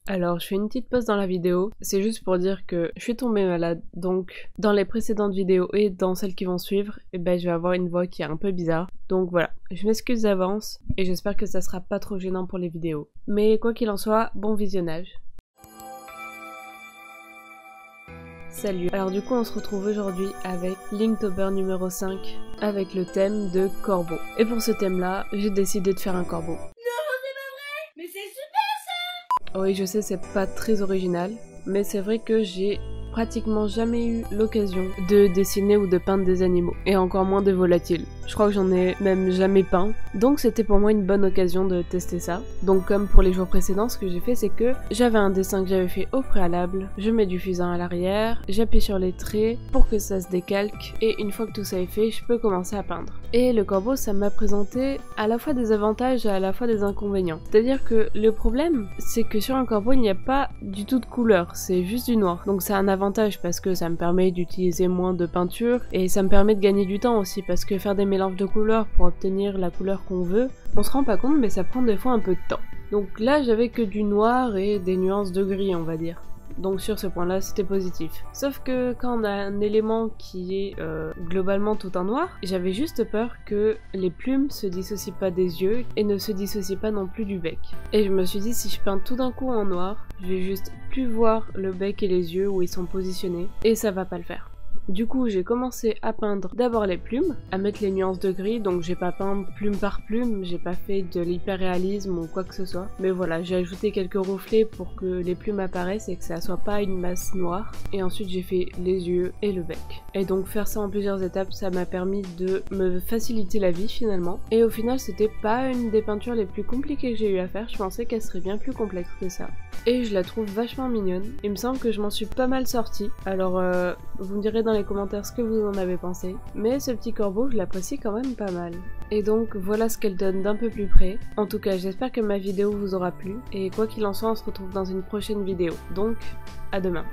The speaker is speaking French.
Alors, je fais une petite pause dans la vidéo, c'est juste pour dire que je suis tombée malade, donc dans les précédentes vidéos et dans celles qui vont suivre, je vais avoir une voix qui est un peu bizarre. Donc voilà, je m'excuse d'avance et j'espère que ça sera pas trop gênant pour les vidéos. Mais quoi qu'il en soit, bon visionnage. Salut, alors du coup on se retrouve aujourd'hui avec Linktober numéro 5 avec le thème de corbeau. Et pour ce thème là, j'ai décidé de faire un corbeau. Non, c'est pas vrai! Mais c'est super! Oui, je sais, c'est pas très original, mais c'est vrai que j'ai pratiquement jamais eu l'occasion de dessiner ou de peindre des animaux, et encore moins des volatiles. Je crois que j'en ai même jamais peint, donc c'était pour moi une bonne occasion de tester ça. Donc comme pour les jours précédents, ce que j'ai fait c'est que j'avais un dessin que j'avais fait au préalable, je mets du fusain à l'arrière, j'appuie sur les traits pour que ça se décalque, et une fois que tout ça est fait, je peux commencer à peindre. Et le corbeau, ça m'a présenté à la fois des avantages et à la fois des inconvénients. C'est-à-dire que le problème, c'est que sur un corbeau, il n'y a pas du tout de couleur, c'est juste du noir. Donc c'est un avantage parce que ça me permet d'utiliser moins de peinture, et ça me permet de gagner du temps aussi, parce que faire des mélanges de couleurs pour obtenir la couleur qu'on veut, on se rend pas compte, mais ça prend des fois un peu de temps. Donc là, j'avais que du noir et des nuances de gris, on va dire. Donc sur ce point-là, c'était positif. Sauf que quand on a un élément qui est globalement tout en noir, j'avais juste peur que les plumes se dissocient pas des yeux et ne se dissocient pas non plus du bec. Et je me suis dit, si je peins tout d'un coup en noir, je vais juste plus voir le bec et les yeux où ils sont positionnés, et ça va pas le faire. Du coup, j'ai commencé à peindre d'abord les plumes, à mettre les nuances de gris, donc j'ai pas peint plume par plume, j'ai pas fait de l'hyperréalisme ou quoi que ce soit. Mais voilà, j'ai ajouté quelques reflets pour que les plumes apparaissent et que ça soit pas une masse noire. Et ensuite j'ai fait les yeux et le bec. Et donc faire ça en plusieurs étapes, ça m'a permis de me faciliter la vie finalement. Et au final, c'était pas une des peintures les plus compliquées que j'ai eu à faire, je pensais qu'elle serait bien plus complexe que ça. Et je la trouve vachement mignonne. Il me semble que je m'en suis pas mal sortie. Alors vous me direz dans les commentaires ce que vous en avez pensé, mais ce petit corbeau je l'apprécie quand même pas mal. Et donc voilà ce qu'elle donne d'un peu plus près. En tout cas j'espère que ma vidéo vous aura plu, et quoi qu'il en soit on se retrouve dans une prochaine vidéo, donc à demain.